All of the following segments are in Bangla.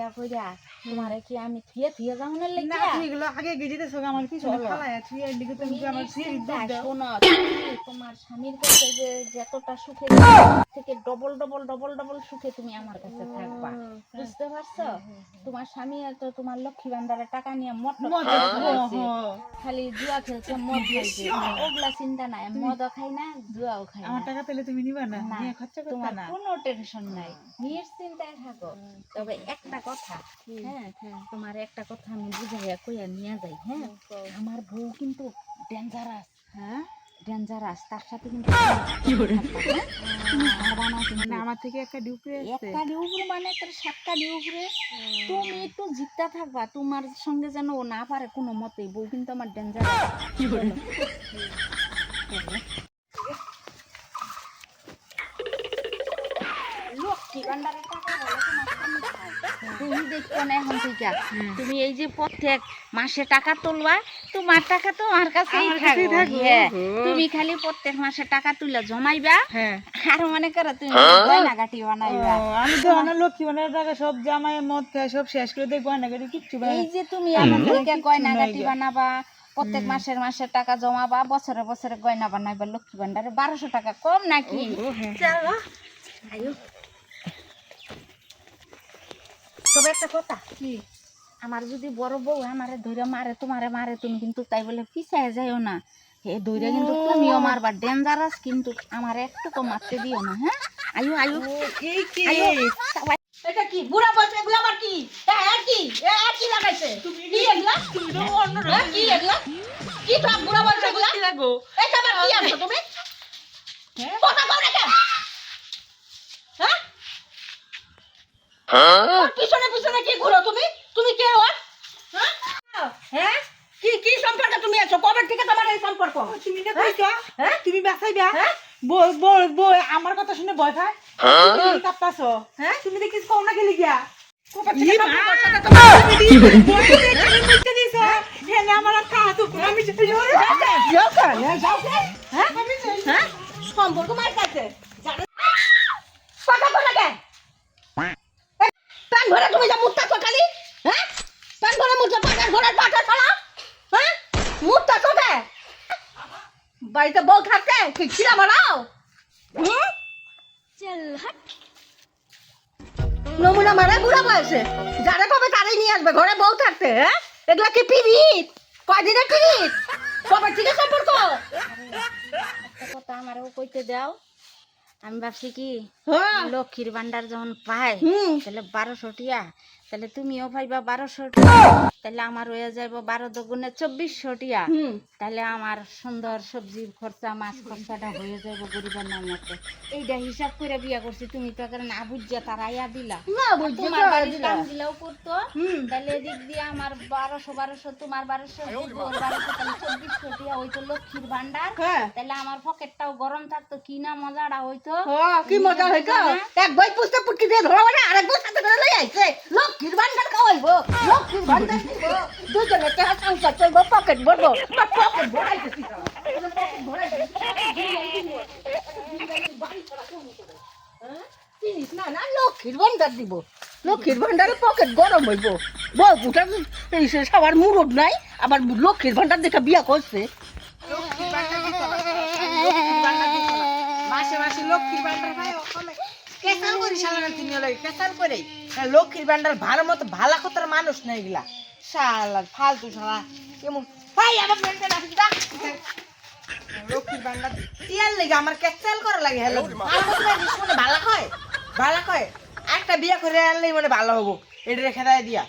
বিয়া কইরা তোমারে কি আমি থিয়ে থিয়ে যাওনের লাগি না তুই এগুলো আগে গেজিতেছ আমার পিছনে ফালায়া তুই এদিকে তুমি কি আমার সিঁড়ি দুধ দাও শোনো তোমার স্বামীর কাছে যে যতটা সুখে থেকে ডবল ডবল ডবল ডবল সুখে তুমি আমার কাছে থাকবা বুঝতে পারছো তোমার স্বামী তো তোমার লক্ষ্মী ভান্ডারের টাকা নিয়ে মদ খালি জুয়া খেলছে মদ খাইছে ওগুলা চিন্তা নাই মদও খাই না জুয়াও খাই না আমার টাকা পেলে তুমি নিবা না নিয়ে খরচা করতে তোমার না কোনো টেনশন নাই নিশ্চিন্তায় থাকো তবে একটা কথা হ্যাঁ তোমার একটা কথা আমি বুঝাইয়া কইয়া নিয়ে যাই হ্যাঁ আমার বউ কিন্তু ডেঞ্জারাস হ্যাঁ ডেঞ্জারাস তার সাথে কিন্তু মানে আমার থেকে একটা ডিউপ্রে আছে একটা ডিউপুরে মানে তোর সাতটা ডিউপুরে তুমি একটু জিততে থাকবা তোমার সঙ্গে যেন ও না পারে কোনো মতেই বউ কিন্তু আমার ডেঞ্জারাস কি বলে লক্ষ্মী ভান্ডারের টাকা বলে তোমার স্বামী খায়। তুমি দেখো না এখন থেকে তুমি এই যে প্রত্যেক মাসে টাকা তুলবা তোমার টাকা তো আমার কাছেই থাকবে হ্যাঁ তুমি খালি প্রত্যেক মাসে টাকা তুলে জমাইবা হ্যাঁ আর মনে করো তুমি গয়নাগাটি বানাইবা আমি তো অনেক লক্ষ্মী মানে টাকা সব জামাই মদ খায় সব শেষ করে দেয় গয়নাগাটি কিচ্ছু এই যে তুমি আমার থেকে গয়নাগাটি বানাবা প্রত্যেক মাসের টাকা জমাবা বছরে বছরে গয়না বানাইবা লক্ষ্মী ভান্ডারে 1200 টাকা কম নাকি চলো আয়ো তবে একটা কথা কি আমার যদি বড় বউ আমারে ধরে মারে তোমারে মারে তুমি কিন্তু তাই বলে পিছায় যাইও না হে ধরে কিন্তু তুমিও মারবা ডেঞ্জারাস কিন্তু আমার একটু তো মারতে দিও না হ্যাঁ আয়ো আয়ো ঠিক ঠিক আয়ো এটা কি বুড়া বলছে এগুলো আবার কি আর কি কি লাগাইছে কি এগুলা কি এগুলা কি তো বুড়া বলছে এগুলা কি লাগো এটা আবার কি আনছো তুমি কথা কও না কেন হ্যাঁ পিছনে পিছনে কি ঘুরো তুমি তুমি কে ওর হ্যাঁ কি কি সম্পর্কে তুমি আছো কবে থেকে তোমার এই সম্পর্ক তুমি না কইছো হ্যাঁ তুমি বাসাইবা হ্যাঁ বই বই বই আমার কথা শুনে ভয় পায় তুমি কাঁপতাছো হ্যাঁ তুমি দেখিস কও না গেলি গিয়া কবে থেকে সম্পর্ক সাথে কি বলে বই দেখে মিটতে দিছো হে না আমার কাজ উপর আমি যাও কেন যাও কেন হ্যাঁ হ্যাঁ সম্পর্ক মার কাছে জানো কথা বলা কেন প্যান ভরে তুমি যা মুত্তা তো খালি হ্যাঁ প্যান ভরে মুত্তা পাকার ঘোড়ার পাকা ছাড়া হ্যাঁ মুত্তা তো কে বাড়িতে বউ থাকতে কি ছিড়া মারাও চল হাট নমুনা মারে বুড়া বয়সে যারা পাবে তারাই নিয়ে আসবে ঘরে বউ থাকতে হ্যাঁ এগুলা কি পিরিত কয়দিনের পিরিত কবে থেকে সম্পর্ক একটা কথা আমারও কইতে দাও আমি ভাবছি কি হ্যাঁ লক্ষ্মীর ভান্ডার যখন পায় হুম তাহলে 1200 টিয়া তাহলে তুমিও পাইবা 1200 টিয়া তাহলে আমার হয়ে যাইব 12 দুগুণে 2400 টিয়া হুম তাহলে আমার সুন্দর সবজির খরচা মাছ খরচাটা হয়ে যাইব গরিবের নামতে এইটা হিসাব করে বিয়া করছি তুমি তো করে না বুঝিয়া তারাইয়া দিলা না বুঝছি তোমার বাড়ির কাম দিলেও করতো হুম তাহলে এদিক দিয়ে আমার 1200 তোমার 1200 ওর 1200 তাহলে 2400 টিয়া হইতো লক্ষ্মীর ভান্ডার হ্যাঁ তাহলে আমার পকেটটাও গরম থাকতো কি না মজাটা হইতো কি মজা হইতো এক বই পুস্তক পুটকি দিয়ে ধরা মানে আরেক বই সাথে করে লই আইছে লক্ষ্মীর ভান্ডার খাওয়াইবো লক্ষ্মীর ভান্ডার দিব দুজনে কে সংসার চলবো পকেট ভরবো পকেট ভরাইতেছি চিনিস না না লক্ষ্মীর ভান্ডার দিব লক্ষ্মীর ভান্ডারে পকেট গরম হইব বউ পুটার সবার মুরদ নাই আবার লক্ষ্মীর ভান্ডার দেখে বিয়া করছে মাসে মাসে লক্ষ্মীর ভান্ডার ভাই ওখানে কেসাল করি শালার তিন লাগে কেসাল করে লক্ষ্মীর ভান্ডার ভালো মতো ভালো কথার মানুষ না এগুলা শালার ফালতু শালা কেমন ভাই আমার ফ্রেন্ডে নাকি দা লক্ষ্মীর ভান্ডার তিয়ার লাগে আমার কেসাল করা লাগে হ্যালো মানে ভালো কয় একটা বিয়ে করে আনলেই মানে ভালো হবো এটা রেখে দেয় দিয়া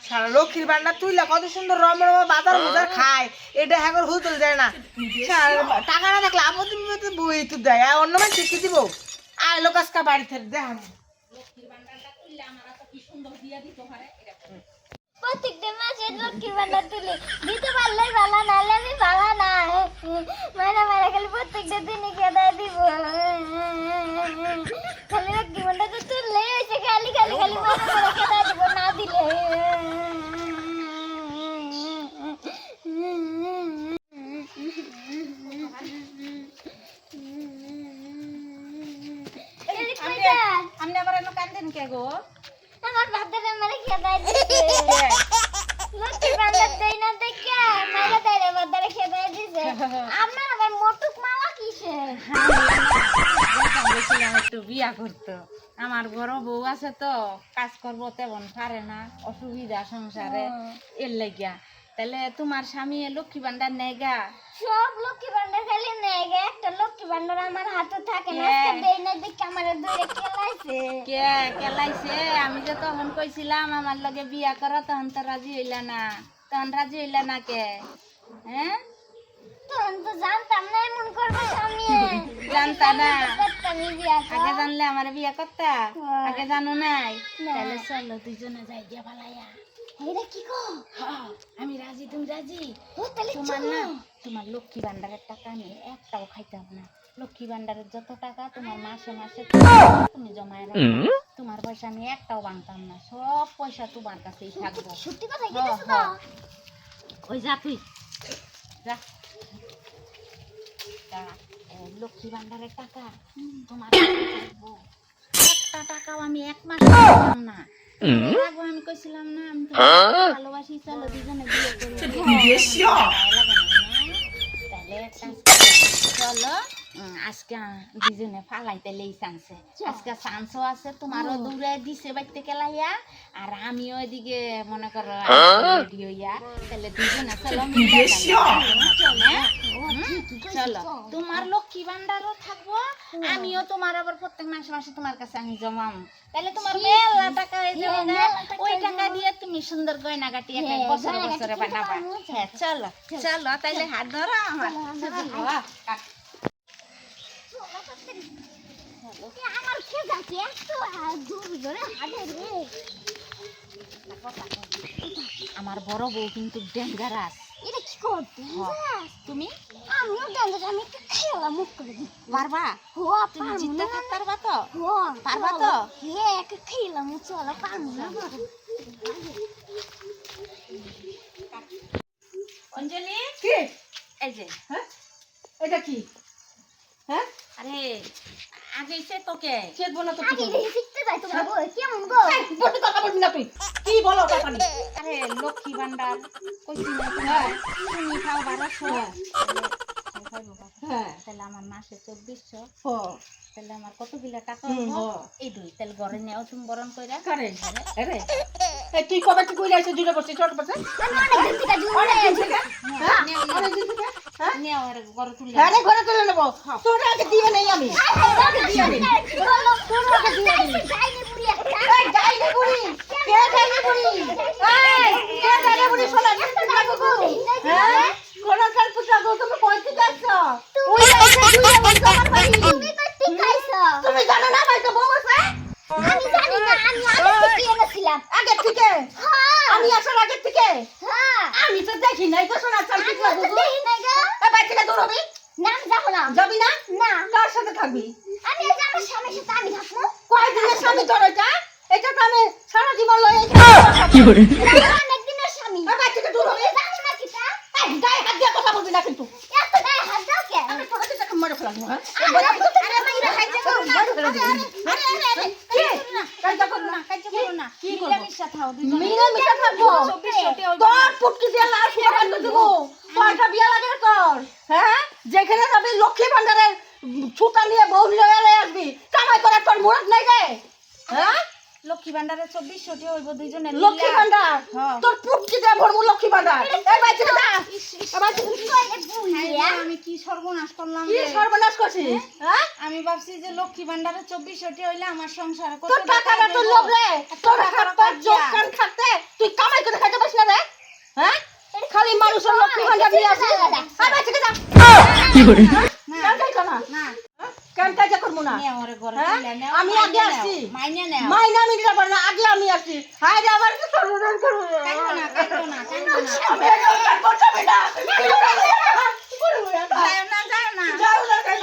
সারা লক্ষ্মীর ভান্ডার তুইলা কত সুন্দর রম রম বাজার বাজার খায় এটা হ্যাঁ হুতুল দেয় না টাকা না থাকলে আপত্তি বই তো দেয় অন্য মানুষ শিখে দিব আর লোক আজকা বাড়ি থেকে দেখ প্রত্যেকটা মাসে লক্ষ্মীর ভান্ডার তুলে দিতে পারলেই ভালো নাহলে আমি ভালো না মারা মারা খালি প্রত্যেকটা দিনে কেদায় দিব খালি লক্ষ্মীর ভান্ডার তো তুললেই হয়েছে খালি খালি খালি মারা মারা কেদায় দিব না দিলে আপনি আবার এনে কান্দেন কে গো আমার ভাতারে মারে খেদাই দিছে লক্ষ্মীর ভান্ডার দেই না দেখে মাইরা দেয় ভাতারে খেদাই দিছে আপনার আবার মোটুক মালা কিসে বলছিলাম একটু বিয়া করতো, আমার বড় বউ আছে তো কাজ করবো তেমন পারে না, অসুবিধা সংসারে, এর লাগিয়া। তাহলে তোমার স্বামী লক্ষ্মী ভান্ডার নেগা? সব লক্ষ্মী ভান্ডার খালি নেই গে, একটা লক্ষ্মী ভান্ডার আমার হাতে থাকে না, আজকে দেই না দেখে আমার দূরে কেলাইছে। কে কেলাইছে? আমি যে তখন কইছিলাম আমার লগে বিয়া করো, তখন তো রাজি হইলা না। তখন রাজি হইলা না কে? হ্যাঁ, তখন তো জানতাম না এমন করবে স্বামী। জানতা না? আমি বিয়া আগে জানলে আমার বিয়া করতা? হ্যাঁ। আগে জানো নাই? না। তাহলে চলো দুইজনে যাই গিয়া ভালাইয়া। এটা কি গো? হ্যাঁ, আমি রাজি, তুমি রাজি? ও তাহলে তোমার চলো। না, তোমার লক্ষ্মী ভান্ডারের টাকা নিয়ে একটাও খাইতাম না। লক্ষ্মী ভান্ডারের যত টাকা তোমার মাসে মাসে তুমি জমায় রাখো, তোমার পয়সা আমি একটাও ভাঙতাম না, সব পয়সা তোমার কাছেই থাকবো। সত্যি কথা হ্যাঁ, কইতেছ তো? হ্যাঁ। ওই যা তুই যা। তা, লক্ষ্মী ভান্ডারের টাকা তোমার কাছে থাকবো। একটা টাকাও আমি এক মাস পাইতাম না। রাখবো, আমি কইছিলাম না আমি তোমাকে ভালোবাসি, চলো দুজনে বিয়ে করি। তাহলে এক কাজ করো, চলো আজকে দুজনে ফালাইতে লেই চান্সে, আজকে চান্সও আছে, তোমারও দৌড়ে দিছে বাইতে কেলাইয়া, আর আমিও এদিকে মনে করো রেডি হইয়া, তাহলে দুজনে চলো মিলে চলো, তোমার লক্ষ্মী ভান্ডারও থাকবো, আমিও তোমার আবার প্রত্যেক মাসে মাসে তোমার কাছে আমি জমাম, তাহলে তোমার মেলা টাকা হয়ে যাবে না, ওই টাকা দিয়ে তুমি সুন্দর গয়না গাটি একটা বছরে বছরে বানাবা। হ্যাঁ চলো চলো, তাইলে হাত ধরো আমার। আমার কে যাচ্ছে এত দূর ধরে হাঁটে রে। আমার বড় বউ কিন্তু ডেঞ্জারাস। এটা কি করতে? তুমি আমিও জানতে আমি একটু খেলা মুখ করে দিই। পারবা? হো তুমি জিততে থাকতে পারবা তো? হো পারবা তো? হ্যাঁ একটু খেলাম চলো পারবো না। অঞ্জলি, কি? এই যে, হ্যাঁ, এটা কি? হ্যাঁ, আরে আগে এসে তোকে চেতবো না তো কি আগে বলবো? দেখি শিখতে যাই তোমার বই কেমন গো? এই, বলবি কথা বলবি না তুই? কি বলো কথা নেই? আরে লক্ষ্মী ভান্ডার কইছি না হ্যাঁ। তুমি খাও 1200, হ্যাঁ, তাহলে আমার মাসে 2400, ও, তাহলে আমার কতগুলো টাকা হুম, হইবো? ও। এই দুই, তাহলে ঘরে নেও তুমি বরণ কইরা। কারে? আরে, এই তুই কবে থেকে কইরা আইছিস দুইটা বছর ছোট বছর? আমি অনেক দিন থেকে দূরে আছি। হ্যাঁ, নেও, নেও। অনেকদিন থেকে? হ্যাঁ? নেও আর ঘরে তুলে হ্যাঁ রে, ঘরে তুলে নেবো। তোর আগে দিয়ে নেই আমি। আগে দিয়ে দিন। বলো তোর আগে দিয়ে দিন। যাইনি পুরি একটা। এই, যাইনি বুড়ি। কে যাইনি বুড়ি? এই, কে যাইনি বুড়ি? শোনো, লাগো গো। হ্যাঁ? কোন কাল পুত্রা গো, তুমি কই থেকে আসছো? ওই যাইছে দুই আমার তোমার বাড়ি। তুমি তো ঠিক আইছো। তুমি জানো না বাড়িতে বউ আছে? আমি জানি না আমি আগে থেকে এনেছিলাম। আগে থেকে? হ্যাঁ আমি আসার আগে থেকে? হ্যাঁ আমি তো দেখি নাই তো শোনা চাল আমি ঠিক তো লাগো গো। দেখি নাই গো। এই বাড়ি থেকে দূর হবি? না আমি যাবো না। যাবি না? না কার সাথে থাকবি? আমি এই যে আমার স্বামীর সাথে আমি থাকবো। কয়দিনের স্বামী তোর এটা? এটা তো আমি সারা জীবন লয়ে এটা অনেক দিনের স্বামী। বাড়ি থেকে দূর হবি? যাবো না কিটা? এই, গায়ে হাত দিয়ে কথা বলবি না কিন্তু। এত গায়ে হাত দাও কে? আমি তোর কাছে টাকা মেরে ফেলাবো, হ্যাঁ? আরে মাইরা খাইতে গো। কি? কাজটা করবো না। কাজ করো না, কি করবো? মিলামিশা থাও দুজনে। মিলেমিশে থাকবো। 2400 হইবো। তোর পুটকি দিয়ে লাশ দিয়ে বান্ধব দেবো। কয়টা বিয়া লাগে তোর? হ্যাঁ? যেখানে যাবি লক্ষ্মী ভান্ডারের ছুটা নিয়ে বউ লয়ে আসবি। কামাই করার তোর মুরত নাই রে? হ্যাঁ? লক্ষ্মী ভান্ডারে 2400 হইবো দুইজনে। লক্ষ্মী ভান্ডার? হ্যাঁ। তোর পুটকি দিয়ে ভরবো লক্ষ্মী ভান্ডার। এই বাড়ি থেকে যা। এই বাড়ি থেকে যা। আমি কি সর্বনাশ করলাম কি রে? সর্বনাশ করছিস? হ্যাঁ? আমি ভাবছি যে লক্ষ্মী ভান্ডারে 2400 হইলে আমার সংসারে কত তোর টাকাটা তোর লোভ রে। তোর হাত পা জোক কান খাতে তুই কামাই করে খাইতে পারিস না রে? হ্যাঁ? খালি মানুষের লক্ষ্মী ভান্ডার নিয়ে আসিস। এই বাড়ি থেকে যা। কি করে? কেন যাইছো না? না হ্যাঁ? কেন কাজ করবো না? নেও ওরে ঘরে হ্যাঁ? তুলে নেও। আমি আগে আসছি। মাইনে নেও। মাইনা আমি দিতে পারি না, আগে আমি আসছি। হায় রে, আমার কি সর্বনাশ করবো? কাঁদবো না, কাঁদবো না, কাঁদবো না। আমি আর কাজ করতে পারি না। করবো না। যাও না, যাও না। যাও না, কেন?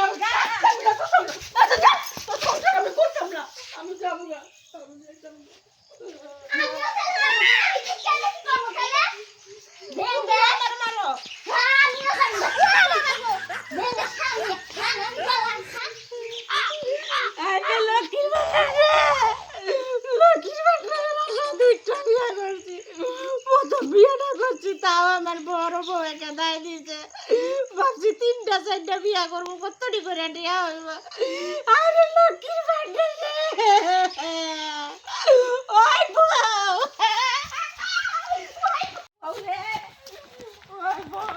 যাবো না, তোর সঙ্গে। আচ্ছা, যা। তোর সংসার আমি করতাম না। আমি যাবো না। আমি যাইতাম না। আমিও যাবো না। আমি কি কেন কি করবো তাহলে? ভেঙ্গে মারো। হ্যাঁ আমিও যাবো না। ভেঙ্গে সামনে খানা গলা খান। আরে লক্ষ্মীর ভান্ডার রে। লক্ষ্মীর ভান্ডার কতটি করে দেয়া হইব আরে লক্ষ্মীর ভান্ডার ওই বউ ওরে ওই বউ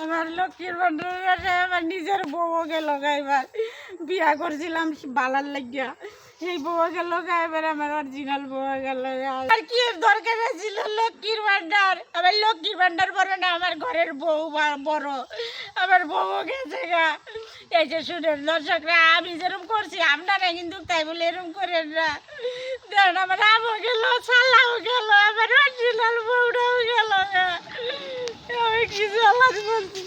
আমার লক্ষ্মীর ভান্ডারে আমার নিজের বউ গেল গাইবার বিয়া করছিলাম বালার লাগিয়া সেই বউ গেল গাইবার আমার অরিজিনাল বউ গেল আর কি দরকার ছিল লক্ষ্মীর ভান্ডার আমার লক্ষ্মীর ভান্ডার বড় না আমার ঘরের বউ বড় আমার বউ গেছে গা এই যে শুনেন দর্শকরা আমি যেরকম করছি আপনারা কিন্তু তাই বলে এরকম করেন না দেন আমার আমও গেল ছালাও গেল আমার অরিজিনাল বউটাও গেল আমি কি জ্বালা বলছি